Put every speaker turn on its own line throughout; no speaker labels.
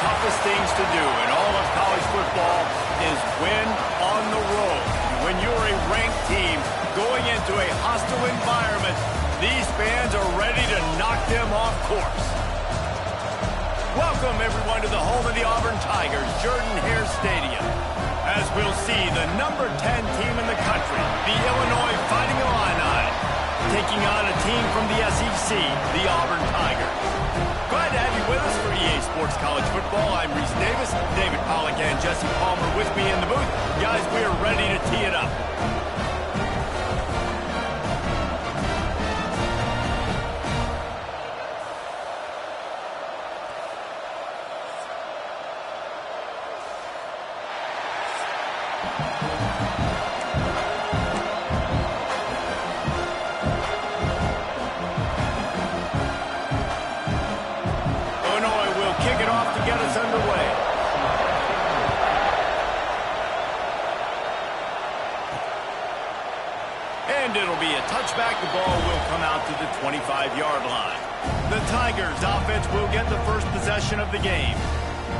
toughest things to do in all of college football is win on the road. When you're a ranked team going into a hostile environment, these fans are ready to knock them off course. Welcome, everyone, to the home of the Auburn Tigers, Jordan-Hare Stadium. As we'll see, the number 10 team in the country, the Illinois Fighting Illini, taking on a team from the SEC, the Auburn Tigers. Glad to have you with us for EA Sports College Football. I'm Reese Davis, David Pollack and Jesse Palmer with me in the booth. Guys, we are ready to tee it up. It'll be a touchback. The ball will come out to the 25-yard line. The Tigers offense will get the first possession of the game.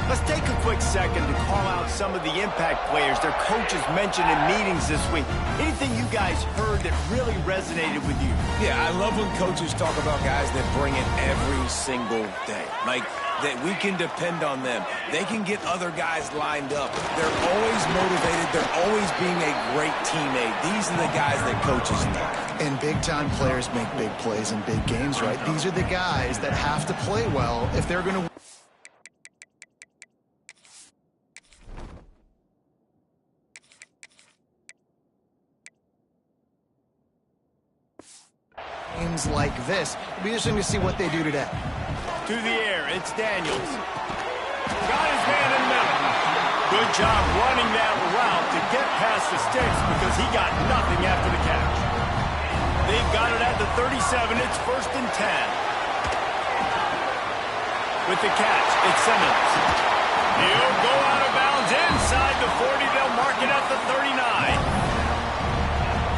Let's take a quick second to call out some of the impact players their coaches mentioned in meetings this week. Anything you guys heard that really resonated with you?
Yeah, I love when coaches talk about guys that bring it every single day. Like, that we can depend on them. They can get other guys lined up. They're always motivated. They're always being a great teammate. These are the guys that coaches know.
And big-time players make big plays in big games, right? These are the guys that have to play well if they're going to games like this. It'll be interesting to see what they do today.
To the air, it's Daniels. Got his man in the middle. Good job running that route to get past the sticks because he got nothing after the catch. They've got it at the 37. It's 1st and 10. With the catch, it's Simmons. He'll go out of bounds inside the 40. They'll mark it at the 39.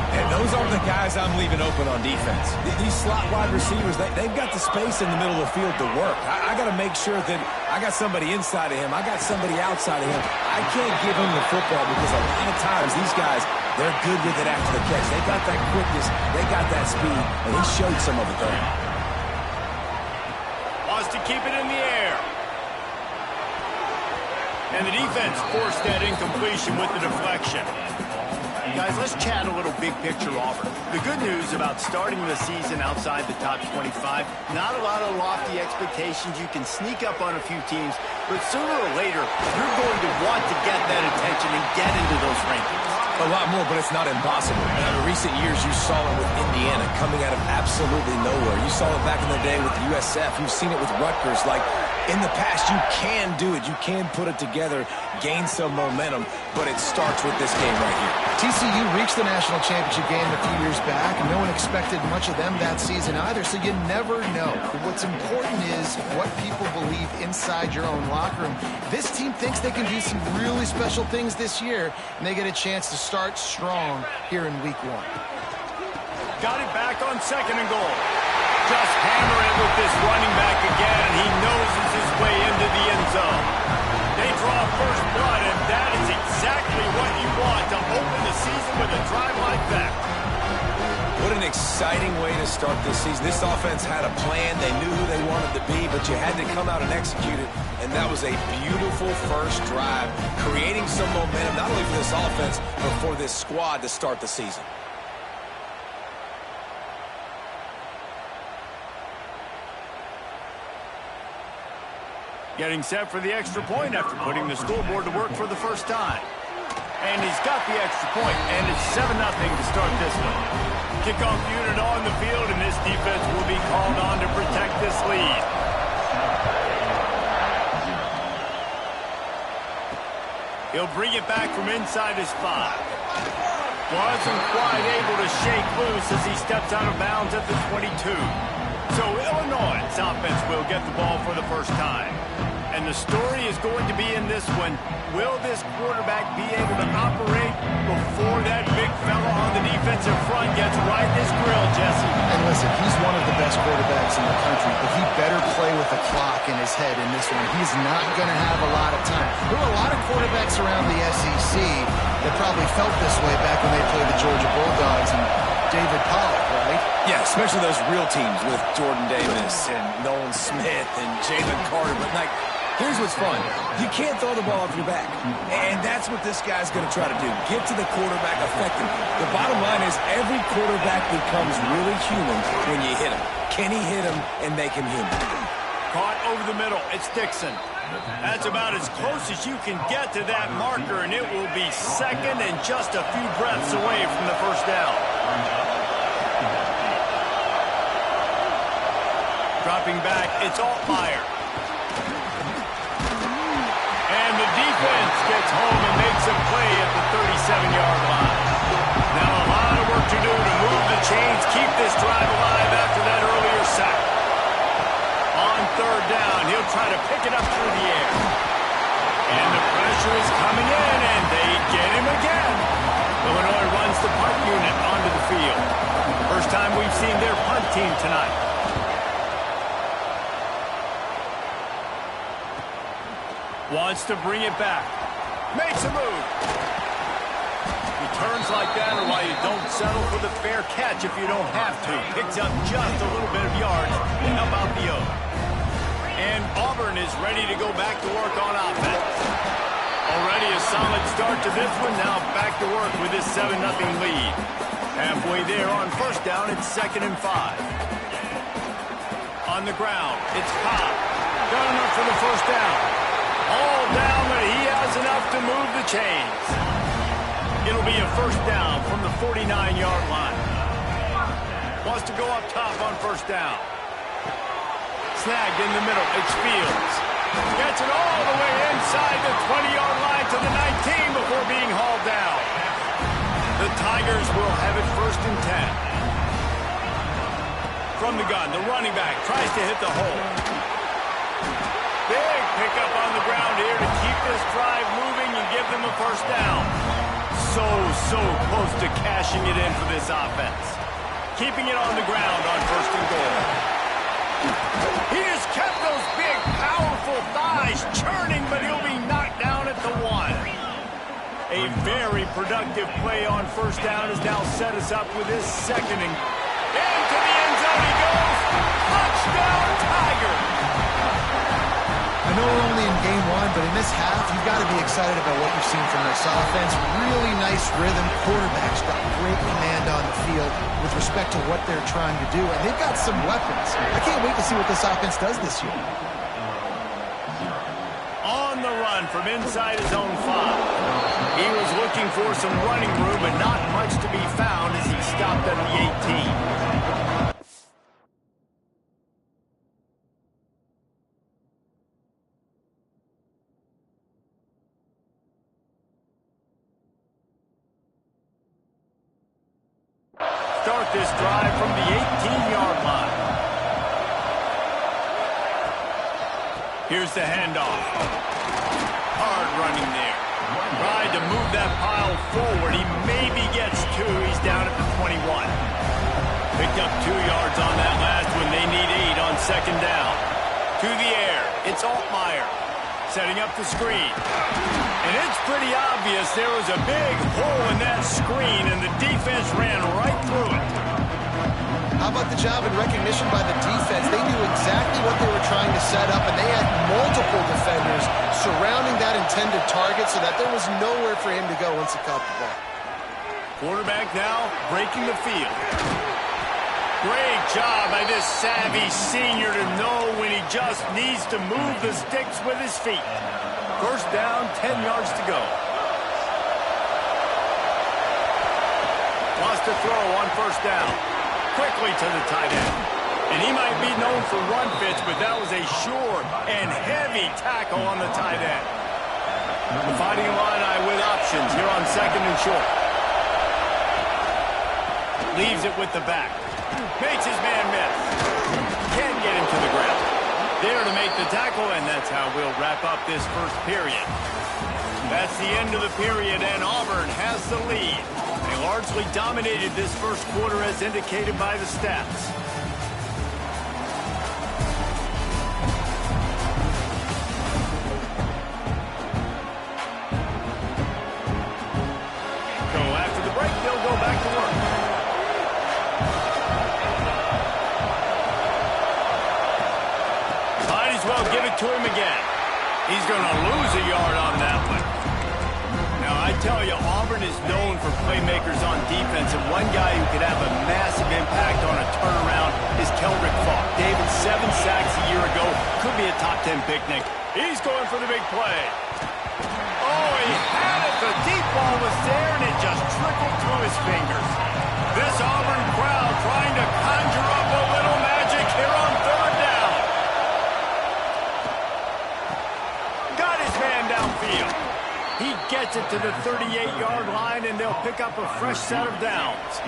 And those aren't the guys I'm leaving open on defense. These slot wide receivers, they've got the space in the middle of the field to work. I got to make sure that I got somebody inside of him. I got somebody outside of him. I can't give him the football because a lot of times these guys, they're good with it after the catch. They got that quickness. They got that speed. And he showed some of it there.
Wants to keep it in the air. And the defense forced that incompletion with the deflection. Guys, let's chat a little big picture Auburn. The good news about starting the season outside the top 25, not a lot of lofty expectations. You can sneak up on a few teams, but sooner or later, you're going to want to get that attention and get into those rankings.
A lot more, but it's not impossible. In recent years, you saw it with Indiana coming out of absolutely nowhere. You saw it back in the day with USF. You've seen it with Rutgers. Like, in the past, you can do it. You can put it together, gain some momentum, but it starts with this game right here.
TCU reached the national championship game a few years back, and no one expected much of them that season either, so you never know. But what's important is what people believe inside your own locker room. This team thinks they can do some really special things this year, and they get a chance to start strong here in week 1.
Got it back on 2nd and goal. Just hammer it with this running back again, and he noses his way into the end zone. They draw first blood, and that is exactly what you want to open the season with a drive like that.
What an exciting way to start this season. This offense had a plan. They knew who they wanted to be, but you had to come out and execute it, and that was a beautiful first drive, creating some momentum, not only for this offense, but for this squad to start the season.
Getting set for the extra point after putting the scoreboard to work for the first time. And he's got the extra point, and it's 7-0 to start this one. Kickoff unit on the field, and this defense will be called on to protect this lead. He'll bring it back from inside his 5. Wasn't quite able to shake loose as he steps out of bounds at the 22. So Illinois' offense will get the ball for the first time. And the story is going to be in this one. Will this quarterback be able to operate before that big fella on the defensive front gets right in his grill, Jesse?
And listen, he's one of the best quarterbacks in the country, but he better play with a clock in his head in this one. He's not going to have a lot of time. There were a lot of quarterbacks around the SEC that probably felt this way back when they played the Georgia Bulldogs and David Pollock, right?
Yeah, especially those real teams with Jordan Davis and Nolan Smith and Jalen Carter. But, like, here's what's fun. You can't throw the ball off your back. And that's what this guy's going to try to do. Get to the quarterback effectively. The bottom line is every quarterback becomes really human when you hit him. Can he hit him and make him human?
Caught over the middle. It's Dixon. That's about as close as you can get to that marker, and it will be second and just a few breaths away from the first down. Dropping back, it's Altmaier. And the defense gets home and makes a play at the 37-yard line. Now a lot of work to do to move the chains, keep this drive alive after that earlier sack. On third down, he'll try to pick it up through the air. And the pressure is coming in, and they get him again. Illinois runs the punt unit onto the field. First time we've seen their punt team tonight. Wants to bring it back. Makes a move. Returns like that are why you don't settle for the fair catch if you don't have to. Picks up just a little bit of yards to help out the O. And Auburn is ready to go back to work on offense. Already a solid start to this one. Now back to work with this 7-0 lead. Halfway there on first down, it's 2nd and 5. On the ground, it's Cobb. Got enough for the first down. All down, but he has enough to move the chains. It'll be a first down from the 49-yard line. Wants to go up top on first down. Snagged in the middle. It's Fields. Gets it all the way inside the 20-yard line to the 19 before being hauled down. The Tigers will have it 1st and 10. From the gun, the running back tries to hit the hole. Big pickup on the ground here to keep this drive moving and give them a first down. So close to cashing it in for this offense. Keeping it on the ground on 1st and goal. He just kept those big, powerful thighs churning, but he'll be knocked down at the 1. A very productive play on first down has now set us up with his 2nd and into the end zone he goes. Touchdown, Tigers!
I know we're only in game 1, but in this half, you've got to be excited about what you've seen from this offense. Really nice rhythm. Quarterback's got great command on the field with respect to what they're trying to do, and they've got some weapons. I can't wait to see what this offense does this year.
On the run from inside his own 5. He was looking for some running room, but not much to be found as he stopped at the 18. Start this drive from the 18-yard line. Here's the handoff. Hard running there. Tried to move that pile forward. He maybe gets 2. He's down at the 21. Picked up 2 yards on that last one. They need 8 on 2nd down. To the air. It's Altmaier. Setting up the screen. And it's pretty obvious there was a big hole in that screen, and the defense ran right through it.
How about the job and recognition by the defense? They knew exactly what they were trying to set up, and they had multiple defenders surrounding that intended target so that there was nowhere for him to go once he caught the ball.
Quarterback now breaking the field. Great job by this savvy senior to know when he just needs to move the sticks with his feet. First down, 10 yards to go. Wants to throw on first down. Quickly to the tight end. And he might be known for run fits, but that was a sure and heavy tackle on the tight end. The Fighting Illini with options here on 2nd and short. Leaves it with the back. Makes his man miss. Can't get him to the ground. there to make the tackle, and that's how we'll wrap up this first period. That's the end of the period, and Auburn has the lead. They largely dominated this first quarter as indicated by the stats. They'll go back to work. Might as well give it to him again. He's going to lose a yard on that one. Now, I tell you, Auburn is known for playmakers on defense, and one guy who could have a massive impact on a turnaround is Keldrick Faulk. David, 7 sacks a year ago. Could be a top 10 picnic. He's going for the big play. Oh, he had it. The deep ball was there, and it just trickled through his fingers. This Auburn crowd trying to conjure up a little magic here on third down. Got his man downfield. He gets it to the 38-yard line, and they'll pick up a fresh set of downs.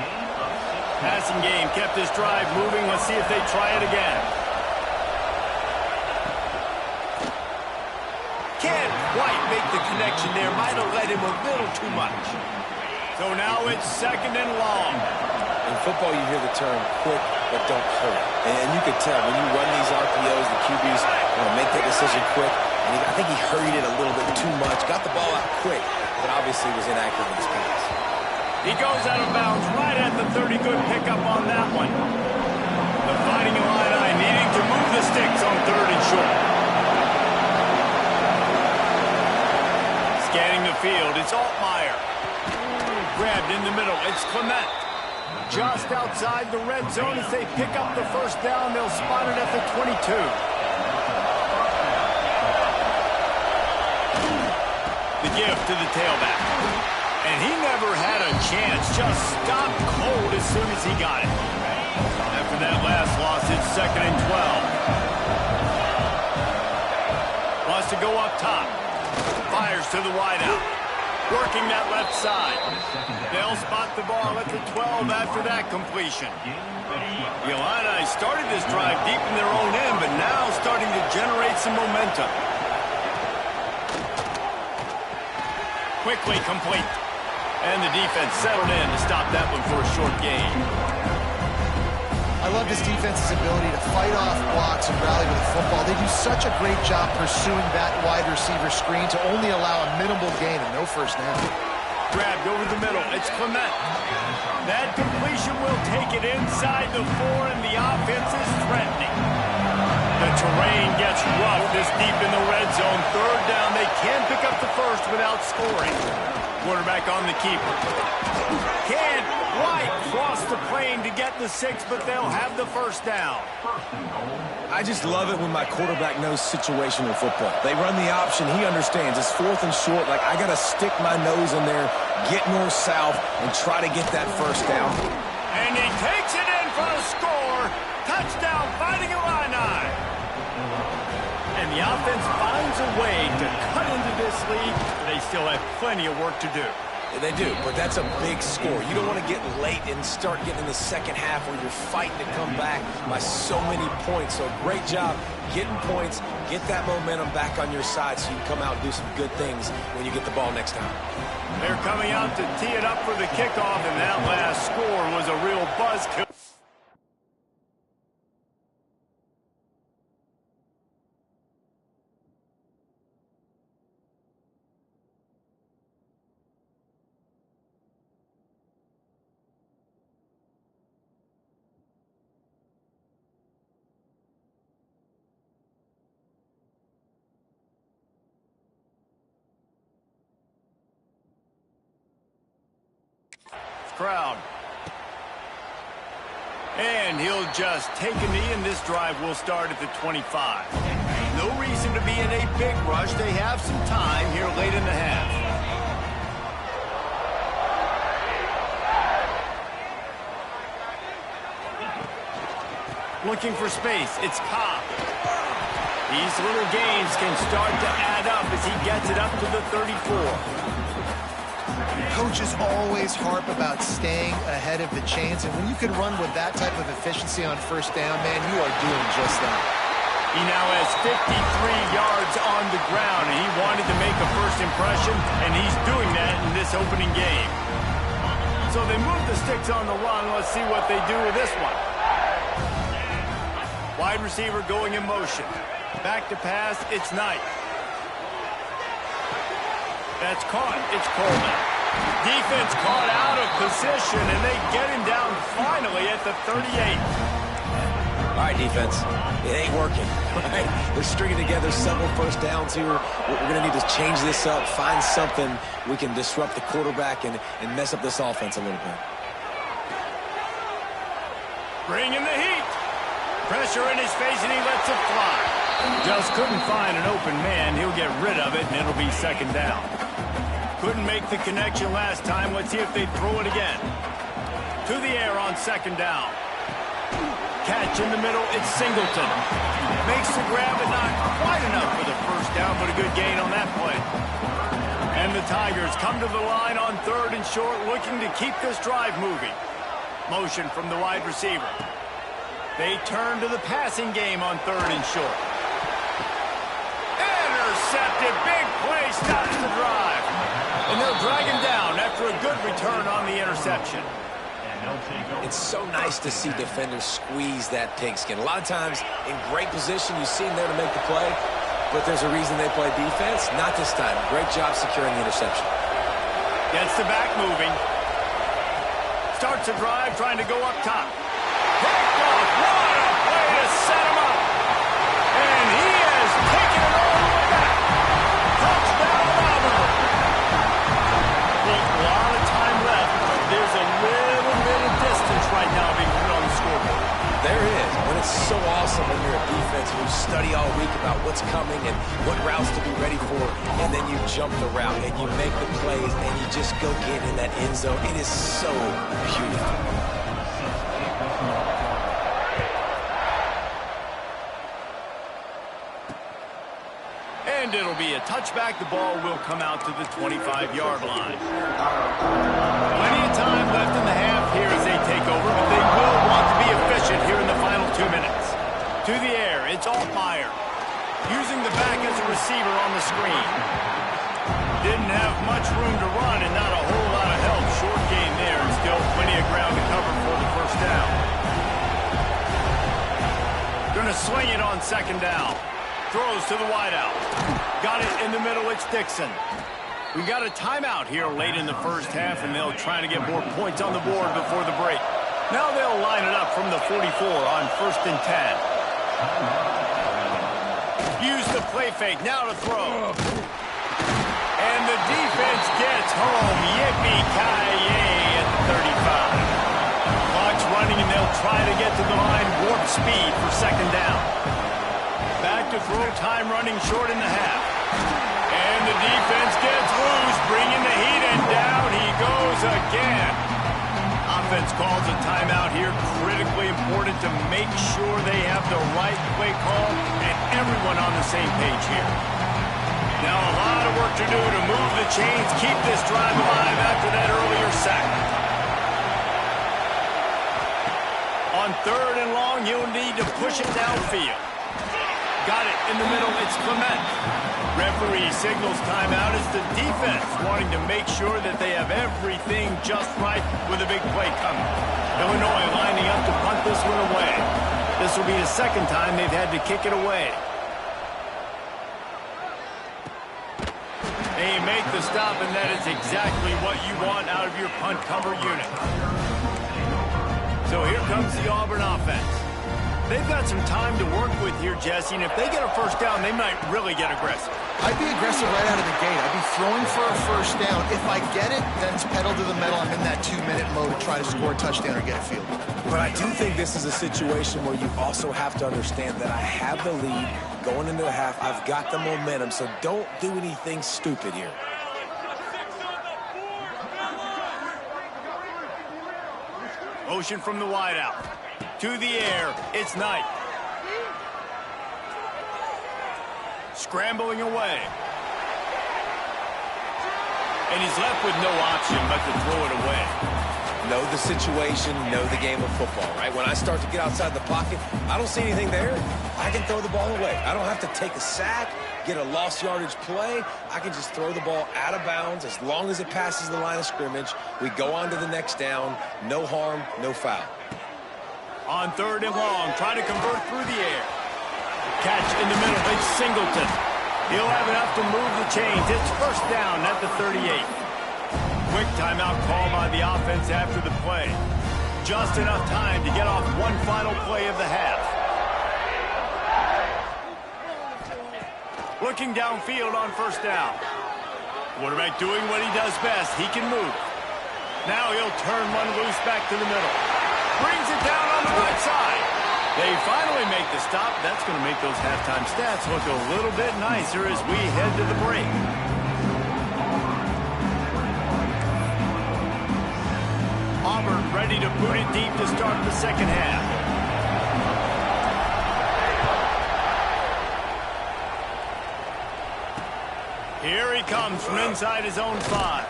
Passing game kept this drive moving. Let's see if they try it again. Can't quite make the connection there. Might have led him a little too much. So now it's 2nd and long.
In football, you hear the term quick but don't hurt. And you can tell when you run these RPOs, the QBs want to make that decision quick. And I think he hurried it a little bit too much. Got the ball out quick, but obviously was inaccurate in his pass.
He goes out of bounds right at the 30. Good pickup on that one. The Fighting Illini needing to move the sticks on 3rd and short. Scanning the field, it's Altmaier. Grabbed in the middle, it's Clement. Just outside the red zone as they pick up the first down. They'll spot it at the 22. The give to the tailback. And he never had a chance, just stopped cold as soon as he got it. After that last loss, it's 2nd and 12. Wants to go up top. Fires to the wideout. Working that left side. They'll spot the ball at the 12 after that completion. The Illini started this drive deep in their own end, but now starting to generate some momentum. Quickly complete. And the defense settled in to stop that one for a short gain.
I love this defense's ability to fight off blocks and rally with the football. They do such a great job pursuing that wide receiver screen to only allow a minimal gain and no first down.
Grabbed over the middle. It's Clement. That completion will take it inside the 4, and the offense is threatening. The terrain gets rough this deep in the red zone. 3rd down. They can pick up the first without scoring. Quarterback on the keeper. Can't quite cross the plane to get the 6, but they'll have the first down.
I just love it when my quarterback knows situational football. They run the option. He understands. It's 4th and short. Like, I got to stick my nose in there, get north-south, and try to get that first down.
And he takes it in for a score. Touchdown, Fighting Illini. And the offense finds a way to cut into this lead. They still have plenty of work to do.
They do, but that's a big score. You don't want to get late and start getting in the second half where you're fighting to come back by so many points. So great job getting points, get that momentum back on your side so you can come out and do some good things when you get the ball next time.
They're coming out to tee it up for the kickoff, and that last score was a real buzzkill. Crowd. And he'll just take a knee, and this drive will start at the 25. No reason to be in a big rush. They have some time here late in the half. Looking for space. It's Cobb. These little gains can start to add up as he gets it up to the 34.
Coaches always harp about staying ahead of the chains, and when you can run with that type of efficiency on first down, man, you are doing just that.
He now has 53 yards on the ground, and he wanted to make a first impression, and he's doing that in this opening game. So they move the sticks on the run. Let's see what they do with this one. Wide receiver going in motion. Back to pass, it's Knight. That's caught. It's Coleman. Defense caught out of position, and they get him down finally at the 38.
All right, defense. It ain't working. Right? They're stringing together several first downs here. We're going to need to change this up, find something we can disrupt the quarterback and mess up this offense a little bit.
Bring in the heat. Pressure in his face, and he lets it fly. Just couldn't find an open man. He'll get rid of it, and it'll be second down. Couldn't make the connection last time. Let's see if they throw it again. To the air on second down. Catch in the middle. It's Singleton. Makes the grab, but not quite enough for the first down, but a good gain on that play. And the Tigers come to the line on third and short, looking to keep this drive moving. Motion from the wide receiver. They turn to the passing game on third and short. Intercepted. Big play. Stops the drive. And they'll drag him down after a good return on the interception.
It's so nice to see defenders squeeze that pigskin. A lot of times, in great position, you see them there to make the play, but there's a reason they play defense. Not this time. Great job securing the interception.
Gets the back moving. Starts a drive, trying to go up top. Picked off. What a play to set him up. And he has taken it all the way back. Touchdown, Auburn. Well, a lot of time left. There's a little bit of distance right now being put on the scoreboard.
There is. But it's so awesome when you're a defense and you study all week about what's coming and what routes to be ready for, and then you jump the route and you make the plays and you just go get in that end zone. It is so beautiful.
And it'll be a touchback. The ball will come out to the 25-yard line. Plenty of time left in the half here as they take over, but they will want to be efficient here in the final 2 minutes. To the air, it's Altmaier. Using the back as a receiver on the screen. Didn't have much room to run and not a whole lot of help. Short game there and still plenty of ground to cover for the first down. Gonna swing it on second down. Throws to the wideout. Got it in the middle. It's Dixon. We got a timeout here late in the first half, and they'll try to get more points on the board before the break. Now they'll line it up from the 44 on 1st and 10. Use the play fake. Now to throw. And the defense gets home. Yippee-ki-yay at the 35. Clock's running, and they'll try to get to the line warp speed for second down. Back to throw, time running short in the half. And the defense gets loose, bringing the heat, and down he goes again. Offense calls a timeout here. Critically important to make sure they have the right play call and everyone on the same page here. Now a lot of work to do to move the chains, keep this drive alive after that earlier sack. On third and long, you'll need to push it downfield. Got it in the middle. It's Clement. Referee signals timeout as the defense wanting to make sure that they have everything just right with a big play coming. Illinois lining up to punt this one away. This will be the second time they've had to kick it away. They make the stop, and that is exactly what you want out of your punt cover unit. So here comes the Auburn offense. They've got some time to work with here, Jesse, and if they get a first down, they might really get aggressive.
I'd be aggressive right out of the gate. I'd be throwing for a first down. If I get it, then it's pedal to the metal. I'm in that 2-minute mode to try to score a touchdown or get a field.
But I do think this is a situation where you also have to understand that I have the lead going into the half. I've got the momentum, so don't do anything stupid here.
Motion from the wideout. To the air, it's Knight. Scrambling away. And he's left with no option but to throw it away.
know the situation, know the game of football, right? When I start to get outside the pocket, I don't see anything there. I can throw the ball away. I don't have to take a sack, get a lost yardage play. I can just throw the ball out of bounds as long as it passes the line of scrimmage. We go on to the next down. No harm, no foul.
On 3rd and long, try to convert through the air. Catch in the middle. It's Singleton. He'll have enough to move the chains. It's first down at the 38. Quick timeout call by the offense after the play. Just enough time to get off one final play of the half. Looking downfield on first down. Quarterback doing what he does best. He can move. Now he'll turn one loose back to the middle. Brings it down on the right side. They finally make the stop. That's going to make those halftime stats look a little bit nicer as we head to the break. Auburn ready to boot it deep to start the second half. Here he comes from inside his own 5.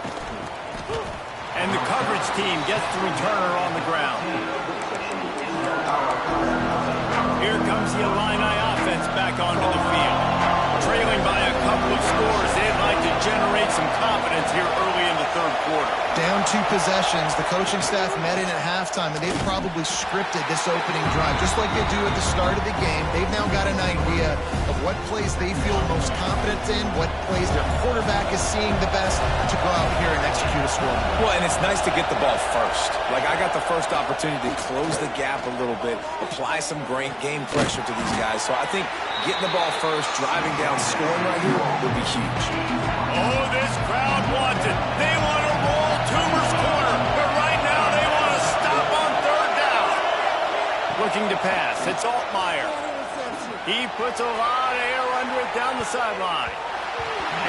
And the coverage team gets the returner on the ground. Here comes the Illini offense back onto the field. Trailing by a couple of scores, they'd like to generate some confidence here early in the 3rd quarter.
Down 2 possessions, the coaching staff met in at halftime, and they've probably scripted this opening drive, just like they do at the start of the game. They've now got an idea of what plays they feel most confident in, what plays their quarterback is seeing the best to go out here and execute a score.
Well, and it's nice to get the ball first. Like, I got the first opportunity to close the gap a little bit, apply some great game pressure to these guys. So I think getting the ball first, driving down, scoring right here would be huge.
Oh, this crowd wants it. They want to roll Toomer's corner, but right now they want to stop on 3rd down. Looking to pass, it's Altmaier. He puts a lot of air under it down the sideline.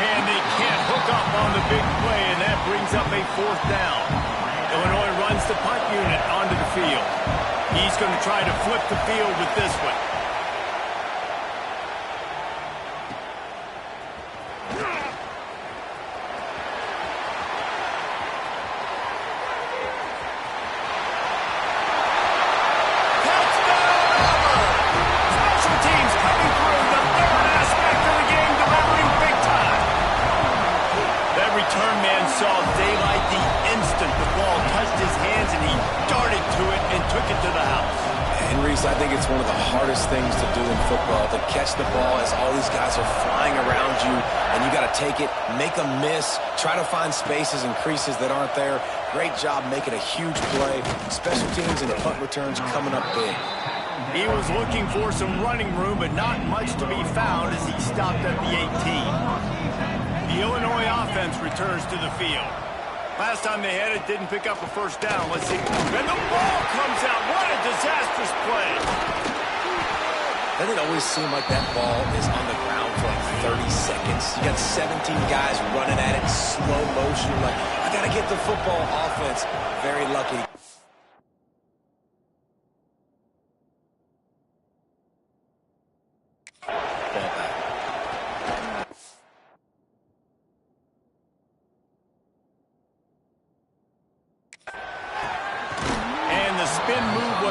And they can't hook up on the big play, and that brings up a 4th down. Illinois runs the punt unit onto the field. He's going to try to flip the field with this one. Saw daylight the instant the ball touched his hands, and he darted to it and took it to the house.
And Reese, I think it's one of the hardest things to do in football, to catch the ball as all these guys are flying around you, and you got to take it, make a miss, try to find spaces and creases that aren't there. Great job making a huge play. Special teams and punt returns coming up big.
He was looking for some running room, but not much to be found as he stopped at the 18. The Illinois offense returns to the field. Last time they had it, didn't pick up a first down. Let's see. And the ball comes out. What a disastrous play.
Doesn't it always seem like that ball is on the ground for like 30 seconds? You got 17 guys running at it in slow motion. You're like, I got to get the football. Offense very lucky.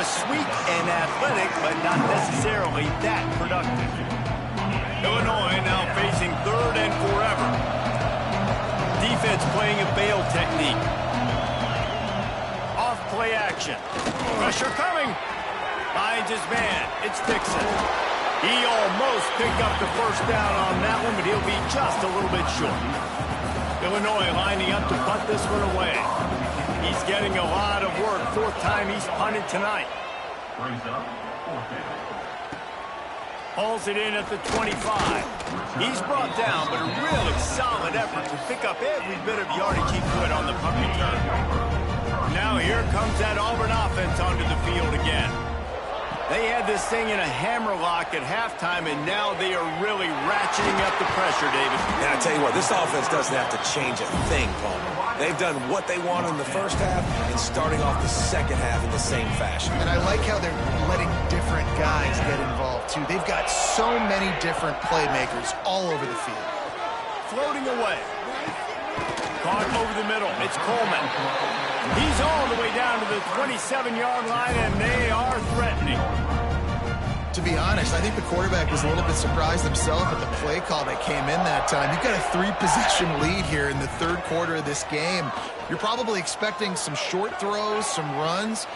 Sweet and athletic, but not necessarily that productive. Illinois now facing 3rd and forever. Defense playing a bail technique. Off play action. Pressure coming. Finds his man. It's Dixon. He almost picked up the first down on that one, but he'll be just a little bit short. Illinois lining up to punt this one away. He's getting a lot of work. 4th time he's punted tonight. Hauls it in at the 25. He's brought down, but a really solid effort to pick up every bit of yardage he could on the punt return. Now here comes that Auburn offense onto the field again. They had this thing in a hammerlock at halftime, and now they are really ratcheting up the pressure, David.
And I tell you what, this offense doesn't have to change a thing, Palmer. They've done what they want in the first half and starting off the second half in the same fashion.
And I like how they're letting different guys get involved, too. They've got so many different playmakers all over the field.
Floating away. Caught over the middle. It's Coleman. He's all the way down to the 27-yard line, and they are threatening.
To be honest, I think the quarterback was a little bit surprised himself at the play call that came in that time. You've got a 3-possession lead here in the third quarter of this game. You're probably expecting some short throws, some runs.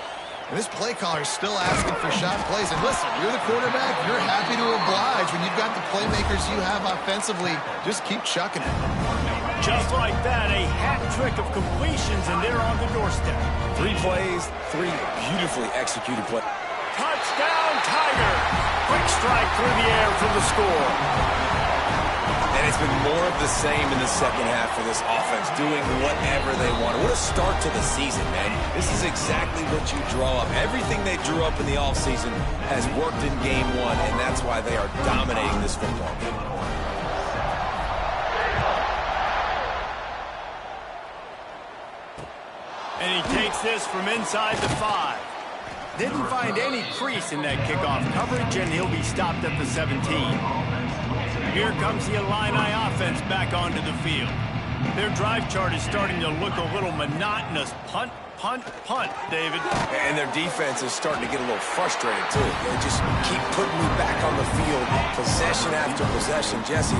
And this play caller is still asking for shot plays. And listen, you're the quarterback. You're happy to oblige. When you've got the playmakers you have offensively, just keep chucking it.
Just like that, a hat trick of completions, and they're on the doorstep.
3 plays, 3 beautifully executed plays.
Touchdown, Tiger! Quick strike through the air for the score.
And it's been more of the same in the second half for this offense, doing whatever they want. What a start to the season, man. This is exactly what you draw up. Everything they drew up in the offseason has worked in game 1, and that's why they are dominating this football game.
And he takes this from inside the 5. Didn't find any crease in that kickoff coverage, and he'll be stopped at the 17. Here comes the Illini offense back onto the field. Their drive chart is starting to look a little monotonous. Punt, punt, punt, David.
And their defense is starting to get a little frustrated, too. They just keep putting me back on the field, possession after possession. Jesse,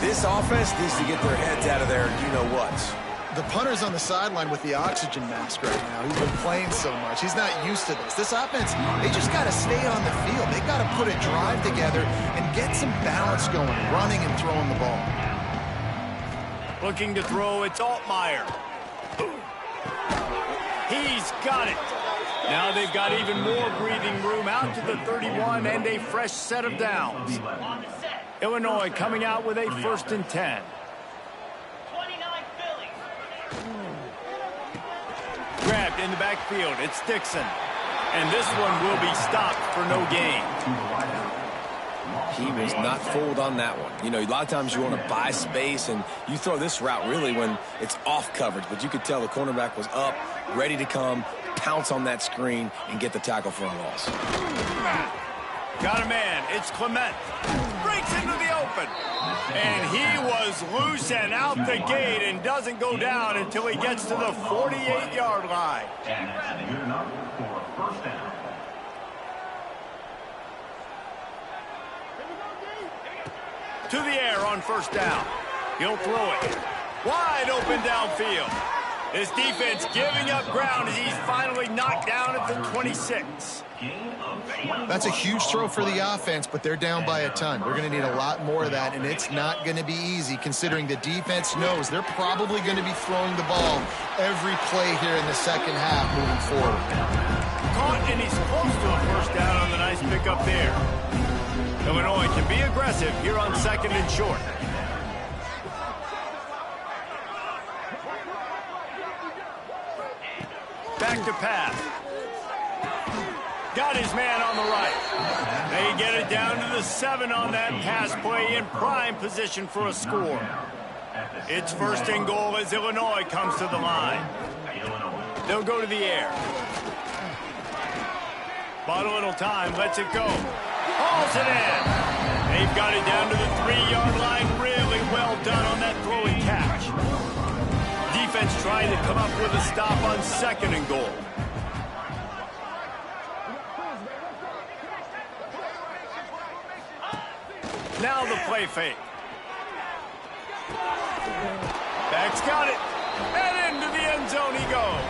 this offense needs to get their heads out of their you-know-whats.
The punter's on the sideline with the oxygen mask right now. He's been playing so much. He's not used to this. This offense, they just got to stay on the field. They got to put a drive together and get some balance going, running and throwing the ball.
Looking to throw, it's Altmaier. He's got it. Now they've got even more breathing room out to the 31 and a fresh set of downs. Illinois coming out with a 1st and 10. Grabbed in the backfield. It's Dixon. And this one will be stopped for no gain.
He was not fooled on that one. You know, a lot of times you want to buy space, and you throw this route really when it's off coverage. But you could tell the cornerback was up, ready to come, pounce on that screen, and get the tackle for a loss.
Got a man. It's Clement. Breaks into the open. And he was loose and out the gate and doesn't go down until he gets to the 48-yard line. To the air on 1st down. He'll throw it. Wide open downfield. His defense giving up ground as he's finally knocked down at the 26.
That's a huge throw for the offense, but they're down by a ton. They're going to need a lot more of that, and it's not going to be easy considering the defense knows they're probably going to be throwing the ball every play here in the second half moving forward.
Caught, and he's close to a 1st down on the nice pickup there. Illinois can be aggressive here on 2nd and short. Back to pass. Got his man on the right. They get it down to the 7 on that pass play in prime position for a score. It's 1st and goal as Illinois comes to the line. They'll go to the air. Bought a little time, lets it go. Hauls it in. They've got it down to the 3-yard line. Really well done on that throw and catch. Defense trying to come up with a stop on 2nd and goal. Now the play fake. Back's got it. And into the end zone he goes.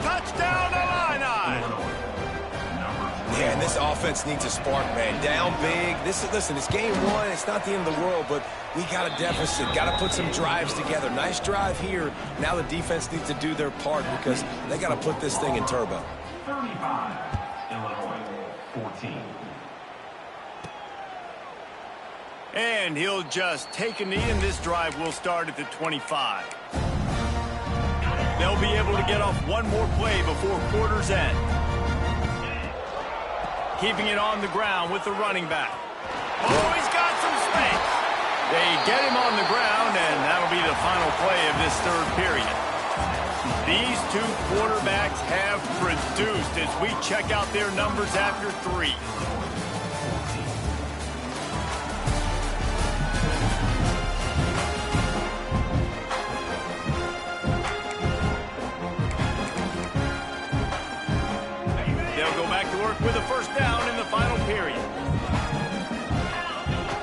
Touchdown, Illini.
Yeah, and this offense needs a spark, man. Down big. Listen, it's game 1. It's not the end of the world, but we got a deficit. Got to put some drives together. Nice drive here. Now the defense needs to do their part because they got to put this thing in turbo.
35, Illinois 14.
And he'll just take a knee, and this drive will start at the 25. They'll be able to get off one more play before quarter's end. Keeping it on the ground with the running back. Oh, he's got some space. They get him on the ground, and that'll be the final play of this 3rd period. These two quarterbacks have produced as we check out their numbers after 3. with a first down in the final period.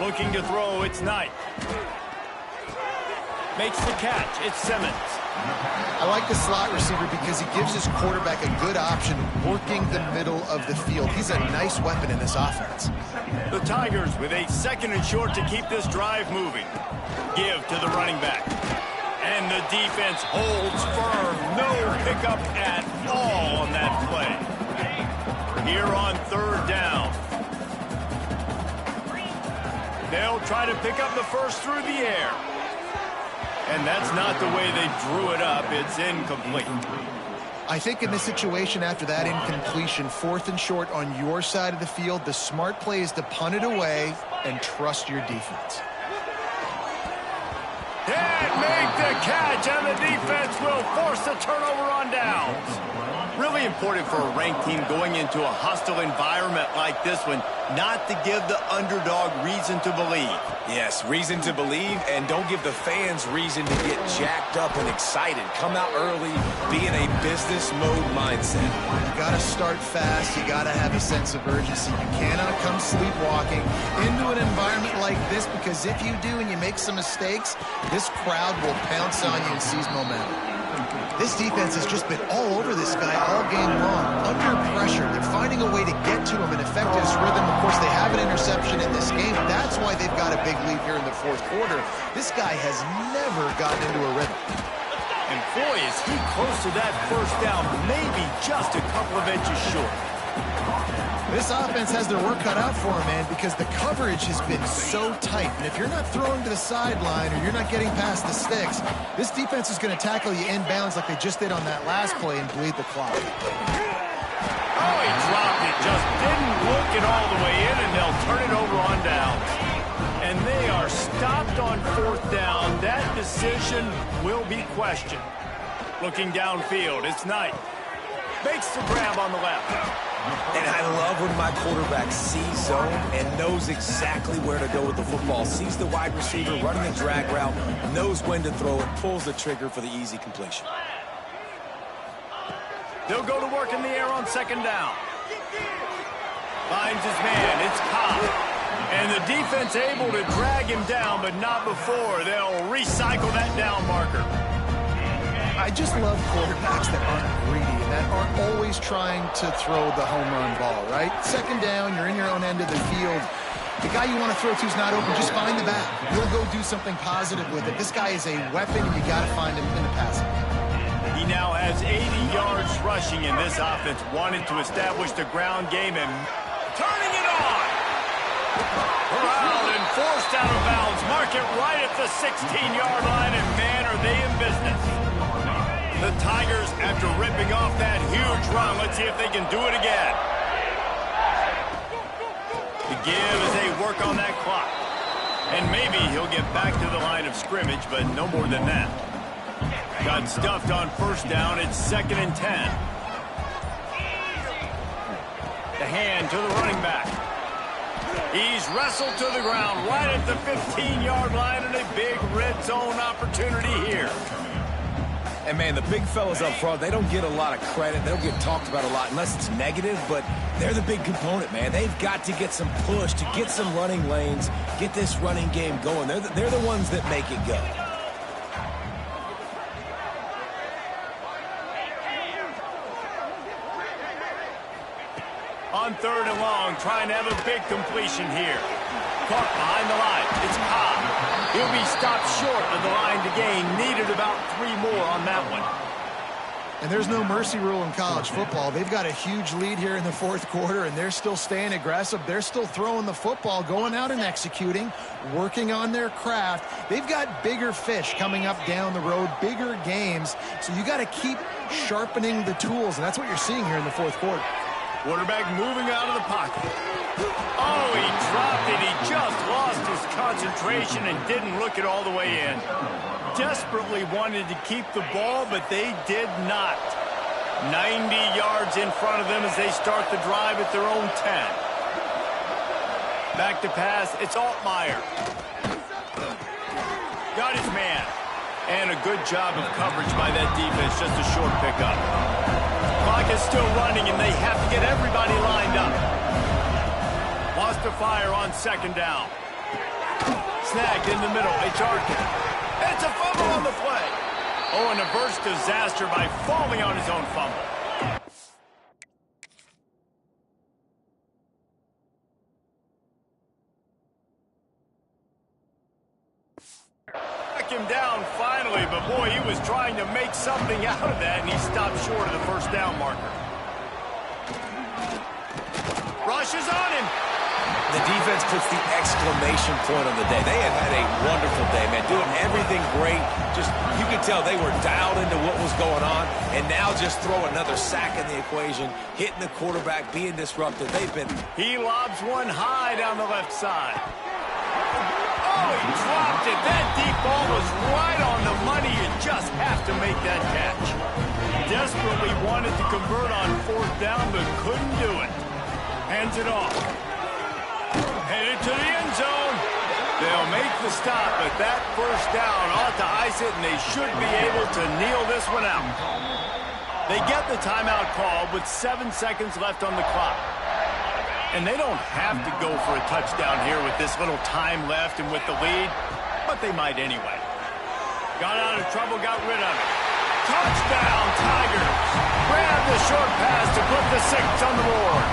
Looking to throw, it's Knight. Makes the catch, it's Simmons.
I like the slot receiver because he gives his quarterback a good option working the middle of the field. He's a nice weapon in this offense.
The Tigers with a 2nd and short to keep this drive moving. Give to the running back. And the defense holds firm. No pickup at all on that play. Here on 3rd down. They'll try to pick up the first through the air. And that's not the way they drew it up. It's incomplete.
I think in this situation, after that incompletion, 4th and short on your side of the field, the smart play is to punt it away and trust your defense.
Can't make the catch, and the defense will force the turnover on downs. Really important for a ranked team going into a hostile environment like this one, not to give the underdog reason to believe.
Yes, reason to believe, and don't give the fans reason to get jacked up and excited. Come out early, be in a business mode mindset.
You got to start fast. You got to have a sense of urgency. You cannot come sleepwalking into an environment like this, because if you do and you make some mistakes, this crowd will pounce on you and seize momentum. This defense has just been all over this guy all game long. Under pressure, they're finding a way to get to him and affect his rhythm. Of course, they have an interception in this game. That's why they've got a big lead here in the 4th quarter. This guy has never gotten into a rhythm.
And boy, is he close to that first down, maybe just a couple of inches short.
This offense has their work cut out for them, man, because the coverage has been so tight. And if you're not throwing to the sideline or you're not getting past the sticks, this defense is going to tackle you inbounds like they just did on that last play and bleed the clock.
Oh, he dropped it. Just didn't look it all the way in, and they'll turn it over on downs. And they are stopped on 4th down. That decision will be questioned. Looking downfield, it's Knight. Makes the grab on the left.
And I love when my quarterback sees zone and knows exactly where to go with the football. Sees the wide receiver running the drag route, knows when to throw it, pulls the trigger for the easy completion.
They'll go to work in the air on 2nd down. Finds his man. It's Cobb. And the defense able to drag him down, but not before. They'll recycle that down marker.
I just love quarterbacks that aren't greedy and that aren't always trying to throw the home run ball, right? 2nd down, you're in your own end of the field. The guy you want to throw to is not open. Just find the back. He'll go do something positive with it. This guy is a weapon, and you got to find him in the passing game.
He now has 80 yards rushing in this offense. Wanted to establish the ground game and turning it on. Corralled and forced out of bounds. Mark it right at the 16-yard line, and man, are they in business. The Tigers, after ripping off that huge run, let's see if they can do it again. The give as they work on that clock. And maybe he'll get back to the line of scrimmage, but no more than that. Got stuffed on 1st down. It's 2nd and 10. The hand to the running back. He's wrestled to the ground right at the 15-yard line, and a big red zone opportunity here.
And, man, the big fellas up front, they don't get a lot of credit. They don't get talked about a lot unless it's negative, but they're the big component, man. They've got to get some push, to get some running lanes, get this running game going. They're the ones that make it go.
On 3rd and long, trying to have a big completion here. Caught behind the line. It's Cobb. He'll be stopped short of the line to gain. Needed about 3 more on that one.
And there's no mercy rule in college football. They've got a huge lead here in the 4th quarter, and they're still staying aggressive. They're still throwing the football, going out and executing, working on their craft. They've got bigger fish coming up down the road, bigger games. So you got to keep sharpening the tools, and that's what you're seeing here in the 4th quarter.
Quarterback moving out of the pocket. Oh, he dropped it. He just lost his concentration and didn't look it all the way in. Desperately wanted to keep the ball, but they did not. 90 yards in front of them as they start the drive at their own 10. Back to pass. It's Altmaier. Got his man. And a good job of coverage by that defense. Just a short pickup. Clock is still running, and they have to get everybody lined up. Lost to fire on second down. Snagged in the middle. It's Arkin. It's a fumble on the play. Oh, and a burst disaster by falling on his own fumble. Him down finally, but boy, he was trying to make something out of that, and he stopped short of the first down marker. Rushes on him.
The defense puts the exclamation point on the day. They have had a wonderful day, man, doing everything great. Just, you could tell they were dialed into what was going on, and now just throw another sack in the equation, hitting the quarterback, being disruptive. They've been...
He lobs one high down the left side. Oh, he dropped it. That deep ball was right on the money. You just have to make that catch. Desperately wanted to convert on fourth down, but couldn't do it. Hands it off. Headed to the end zone. They'll make the stop, but that first down ought to ice it, and they should be able to kneel this one out. They get the timeout called with 7 seconds left on the clock. And they don't have to go for a touchdown here with this little time left and with the lead, but they might anyway. Got out of trouble, got rid of it. Touchdown, Tigers! Grab the short pass to put the 6 on the board.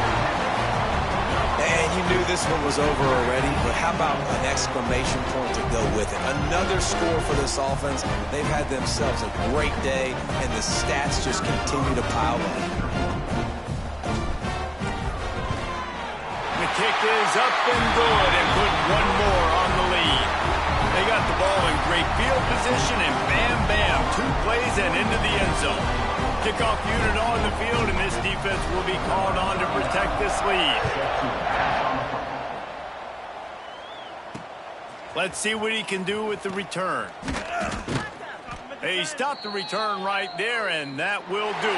And you knew this one was over already, but how about an exclamation point to go with it? Another score for this offense. They've had themselves a great day, and the stats just continue to pile up.
The kick is up and good and put one more on the lead. They got the ball in great field position, and bam, bam, 2 plays and into the end zone. Kickoff unit on the field, and this defense will be called on to protect this lead. Let's see what he can do with the return. He stopped the return right there, and that will do